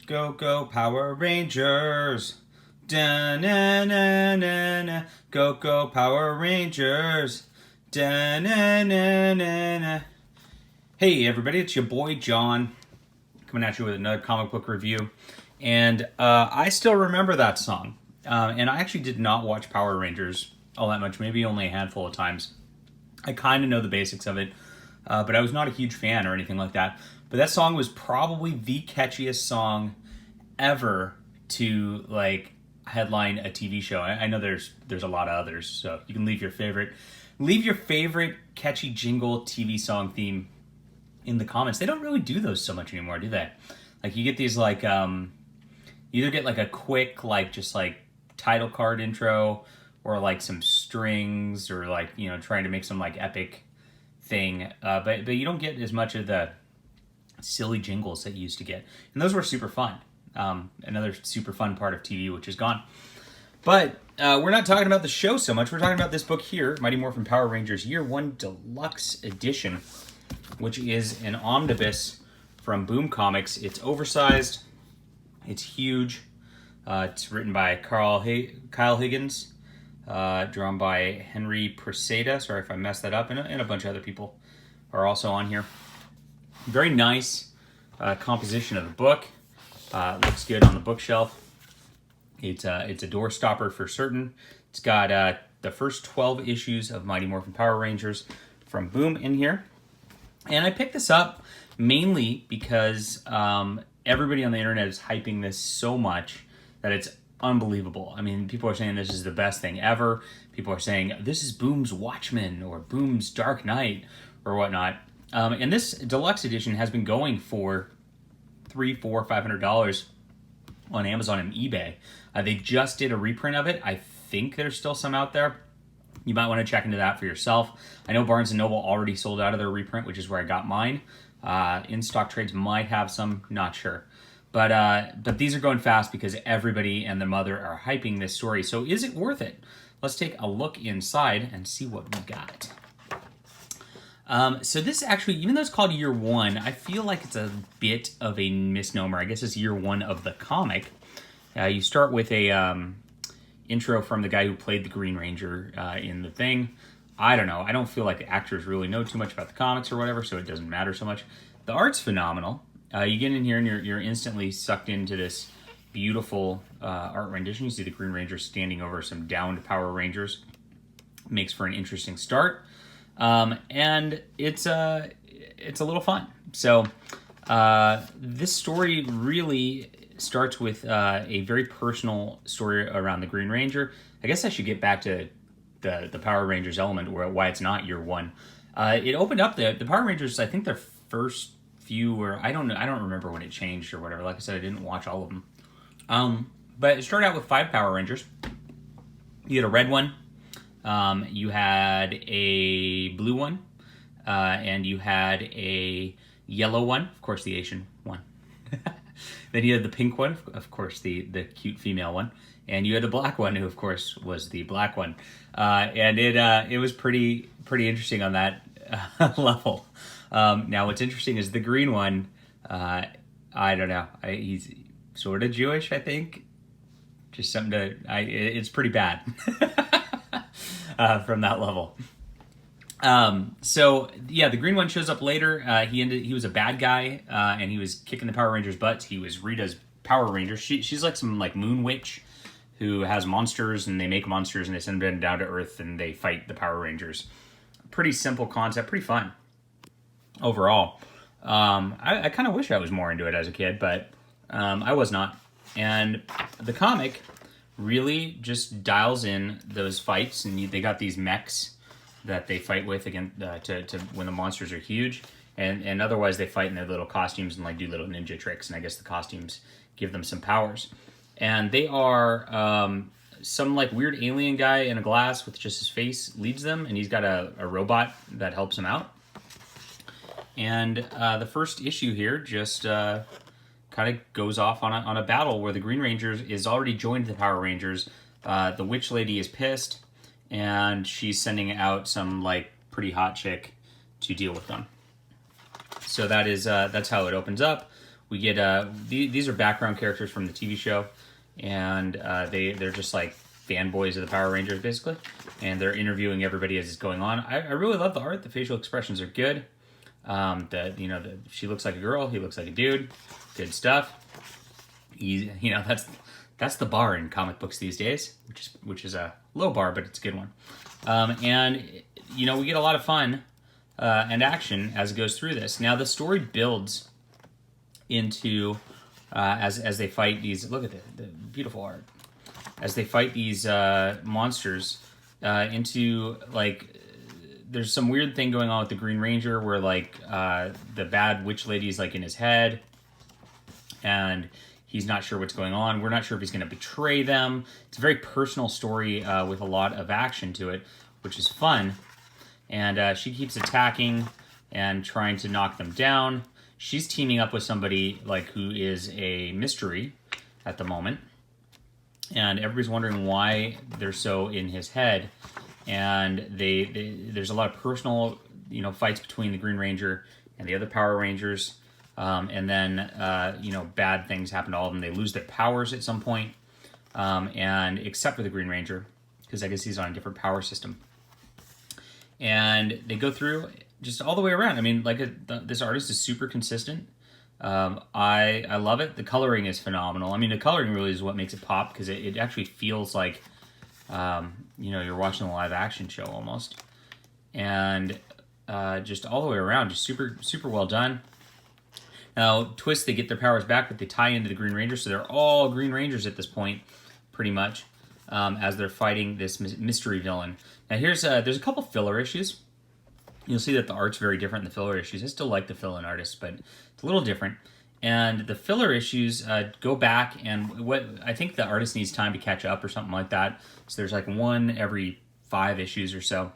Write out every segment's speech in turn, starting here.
Go, go, Power Rangers. Da-na-na-na-na. Go, go, Power Rangers. Da-na-na-na-na. Hey, everybody, it's your boy, John, coming at you with another comic book review. And I still remember that song. And I actually did not watch Power Rangers all that much, maybe only a handful of times. I kind of know the basics of it, but I was not a huge fan or anything like that. But that song was probably the catchiest song ever to like headline a TV show. I know there's a lot of others, so you can leave your favorite catchy jingle TV song theme in the comments. They don't really do those so much anymore, do they? Like you get these like you either get like a quick like just like title card intro or like some strings or like, you know, trying to make some like epic thing, but you don't get as much of the silly jingles that you used to get, and those were super fun. Another super fun part of TV which is gone. But we're not talking about the show so much. We're talking about this book here, Mighty Morphin Power Rangers Year 1 Deluxe Edition, which is an omnibus from Boom Comics. It's oversized, it's huge. It's written by Kyle Higgins, drawn by Henry Preseda. Sorry if I messed that up, and a bunch of other people are also on here. Very nice composition of the book. Looks good on the bookshelf. It's a door stopper for certain. It's got the first 12 issues of Mighty Morphin Power Rangers from Boom in here. And I picked this up mainly because everybody on the internet is hyping this so much that it's unbelievable. I mean, people are saying this is the best thing ever. People are saying this is Boom's Watchmen or Boom's Dark Knight or whatnot. And this deluxe edition has been going for $300, $400, $500 on Amazon and eBay. They just did a reprint of it. I think there's still some out there. You might want to check into that for yourself. I know Barnes & Noble already sold out of their reprint, which is where I got mine. In-stock trades might have some, not sure. But these are going fast because everybody and their mother are hyping this story. So is it worth it? Let's take a look inside and see what we got. So this actually, even though it's called Year 1, I feel like it's a bit of a misnomer. I guess it's Year 1 of the comic. You start with a intro from the guy who played the Green Ranger in the thing. I don't know. I don't feel like the actors really know too much about the comics or whatever, so it doesn't matter so much. The art's phenomenal. You get in here and you're instantly sucked into this beautiful art rendition. You see the Green Ranger standing over some downed Power Rangers. Makes for an interesting start. And it's a little fun. So this story really starts with a very personal story around the Green Ranger. I guess I should get back to the Power Rangers element, or why it's not Year 1. It opened up the Power Rangers. I think their first few, or I don't remember when it changed or whatever. Like I said, I didn't watch all of them. But it started out with 5 Power Rangers. You had a red one. You had a blue one, and you had a yellow one, of course the Asian one. Then you had the pink one, of course the cute female one, and you had the black one, who of course was the black one. And it was pretty interesting on that level. Now what's interesting is the green one. I don't know. He's sort of Jewish, I think. Just something to. It's pretty bad. From that level. So yeah, the green one shows up later. He was a bad guy, and he was kicking the Power Rangers' butts. He was Rita's Power Ranger. She's like some like moon witch who has monsters, and they make monsters and they send them down to Earth and they fight the Power Rangers. Pretty simple concept, pretty fun overall. I kind of wish I was more into it as a kid, but I was not. And the comic really just dials in those fights, and they got these mechs that they fight with again to when the monsters are huge, and otherwise they fight in their little costumes and like do little ninja tricks, and I guess the costumes give them some powers. And they are some like weird alien guy in a glass with just his face leads them, and he's got a robot that helps him out. And the first issue here just kind of goes off on a battle where the Green Rangers is already joined the Power Rangers. The Witch Lady is pissed, and she's sending out some like pretty hot chick to deal with them. So that's how it opens up We get these are background characters from the TV show, and they're just like fanboys of the Power Rangers basically, and they're interviewing everybody as it's going on. I really love the art. The facial expressions are good. She looks like a girl, he looks like a dude. Good stuff. That's the bar in comic books these days, which is a low bar, but it's a good one. And we get a lot of fun and action as it goes through this. Now the story builds into as they fight these. Look at the beautiful art. As they fight these monsters into like. There's some weird thing going on with the Green Ranger where like the bad witch lady's like in his head and he's not sure what's going on. We're not sure if he's going to betray them. It's a very personal story with a lot of action to it, which is fun. And she keeps attacking and trying to knock them down. She's teaming up with somebody like who is a mystery at the moment. And everybody's wondering why they're so in his head. And there's a lot of personal, fights between the Green Ranger and the other Power Rangers, and then bad things happen to all of them. They lose their powers at some point, and except for the Green Ranger, because I guess he's on a different power system. And they go through just all the way around. I mean, this artist is super consistent. I love it. The coloring is phenomenal. I mean, the coloring really is what makes it pop because it actually feels like. You're watching a live action show almost, and just all the way around, just super, super well done. Now, Twist, they get their powers back, but they tie into the Green Ranger, so they're all Green Rangers at this point, pretty much, as they're fighting this mystery villain. Now, there's a couple filler issues. You'll see that the art's very different in the filler issues. I still like the fill-in artists, but it's a little different. And the filler issues go back, and what I think the artist needs time to catch up or something like that. So there's like one every 5 issues or so,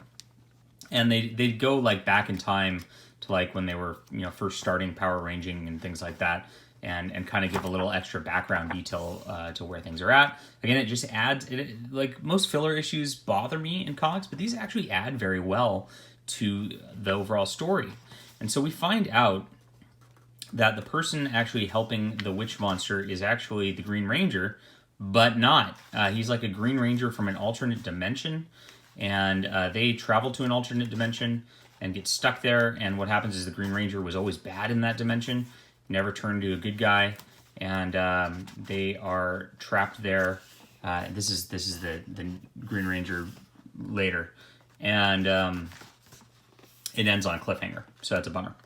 and they go like back in time to like when they were first starting power ranging and things like that, and kind of give a little extra background detail to where things are at. Again, it just adds like most filler issues bother me in comics, but these actually add very well to the overall story. And so we find out that the person actually helping the witch monster is actually the Green Ranger, but not. He's like a Green Ranger from an alternate dimension, and they travel to an alternate dimension and get stuck there, and what happens is the Green Ranger was always bad in that dimension, never turned to a good guy, and they are trapped there. This is the Green Ranger later, and it ends on a cliffhanger, so that's a bummer.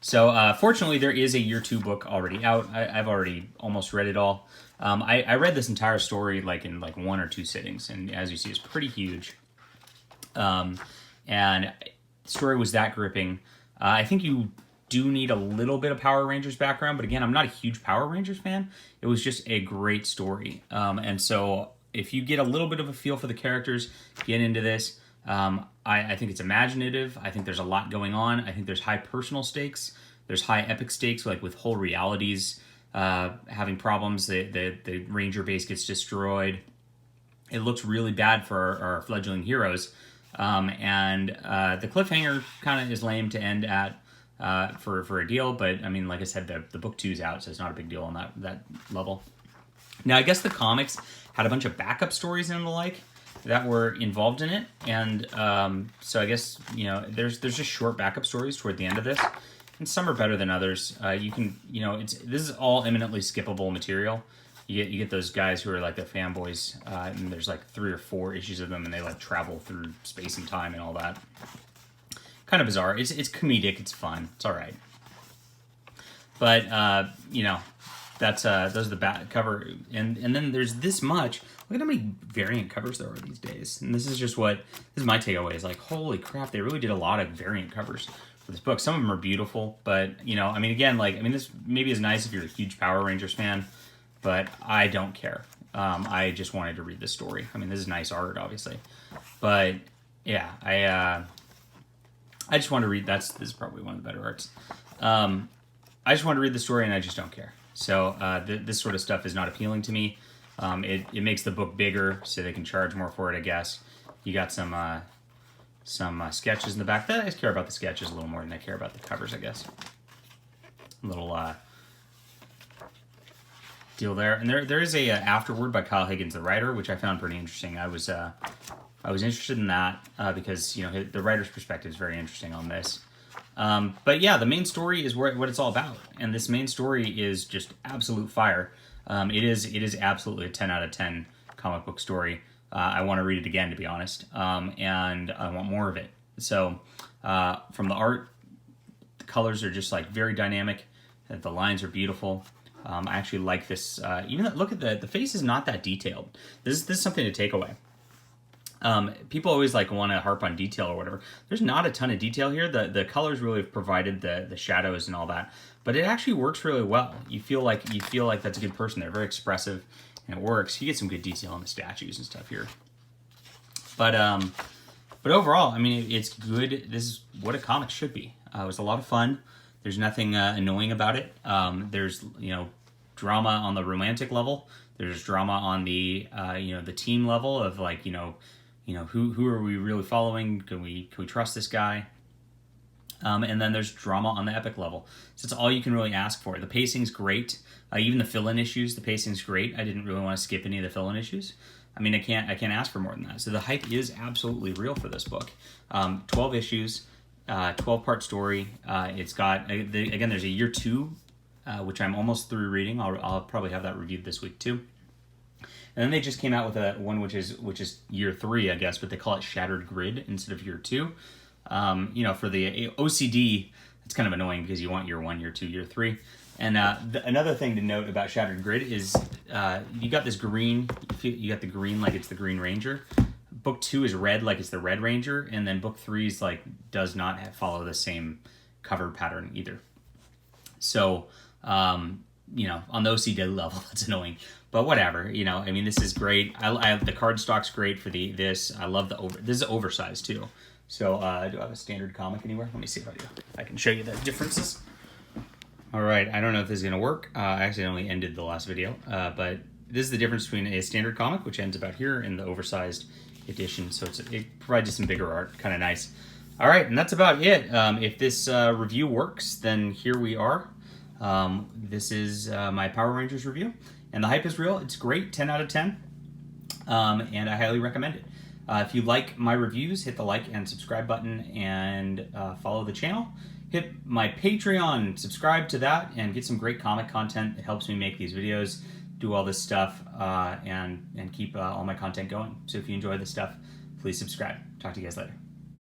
So fortunately, there is a year 2 book already out. I've already almost read it all. I read this entire story in 1 or 2 sittings, and as you see, it's pretty huge. And the story was that gripping. I think you do need a little bit of Power Rangers background, but again, I'm not a huge Power Rangers fan. It was just a great story. And so if you get a little bit of a feel for the characters, get into this. I think it's imaginative. I think there's a lot going on. I think there's high personal stakes. There's high epic stakes, like with whole realities having problems. The Ranger base gets destroyed. It looks really bad for our fledgling heroes. And the cliffhanger kind of is lame to end at for a deal. But I mean, like I said, the book 2's out, so it's not a big deal on that level. Now, I guess the comics had a bunch of backup stories and the like that were involved in it, and so I guess there's just short backup stories toward the end of this, and some are better than others. You can this is all eminently skippable material. You get those guys who are like the fanboys, and there's like 3 or 4 issues of them, and they like travel through space and time and all that. Kind of bizarre. It's comedic. It's fun. It's all right. But that's those are the back cover, and then there's this much. Look at how many variant covers there are these days. And this is my takeaway is like, holy crap, they really did a lot of variant covers for this book. Some of them are beautiful, but this maybe is nice if you're a huge Power Rangers fan, but I don't care. I just wanted to read this story. I mean, this is nice art, obviously, but yeah, I just want to read. This is probably one of the better arts. I just want to read the story, and I just don't care. So this sort of stuff is not appealing to me. It makes the book bigger, so they can charge more for it, I guess. You got some sketches in the back. I care about the sketches a little more than I care about the covers, I guess. Little deal there. And there is a afterword by Kyle Higgins, the writer, which I found pretty interesting. I was interested in that because the writer's perspective is very interesting on this. But yeah, the main story is what it's all about, and this main story is just absolute fire. It is absolutely a 10 out of 10 comic book story. I want to read it again, to be honest, and I want more of it. So from the art, the colors are just like very dynamic. The lines are beautiful. I actually like this. Even look at the face is not that detailed. This is something to take away. People always like want to harp on detail or whatever. There's not a ton of detail here. The colors really have provided the shadows and all that, but it actually works really well. You feel like that's a good person. They're very expressive, and it works. You get some good detail on the statues and stuff here. But overall, I mean, it's good. This is what a comic should be. It was a lot of fun. There's nothing annoying about it. There's drama on the romantic level. There's drama on the the team level of like who are we really following? Can we trust this guy? And then there's drama on the epic level. So it's all you can really ask for. The pacing's great. Even the fill-in issues, the pacing's great. I didn't really want to skip any of the fill-in issues. I mean, I can't ask for more than that. So the hype is absolutely real for this book. 12 issues, 12-part story. It's got again. There's a year 2, which I'm almost through reading. I'll probably have that reviewed this week too. And then they just came out with a one which is year 3, I guess, but they call it Shattered Grid instead of year 2. For the OCD, it's kind of annoying because you want year 1, year 2, year 3. And another thing to note about Shattered Grid is you got this green. You got the green like it's the Green Ranger. Book 2 is red like it's the Red Ranger, and then book 3 is like does not follow the same cover pattern either. So on the OCD level, that's annoying. But whatever, I mean, this is great. I the card stock's great for this. I love this is oversized too. So do I have a standard comic anywhere? Let me see if I can show you the differences. All right, I don't know if this is gonna work. I accidentally ended the last video, but this is the difference between a standard comic, which ends about here, and the oversized edition. So it provides you some bigger art, kind of nice. All right, and that's about it. If this review works, then here we are. This is my Power Rangers review. And the hype is real. It's great, 10 out of 10. And I highly recommend it. If you like my reviews, hit the like and subscribe button and follow the channel. Hit my Patreon, subscribe to that, and get some great comic content. It helps me make these videos, do all this stuff, and keep all my content going. So if you enjoy this stuff, please subscribe. Talk to you guys later.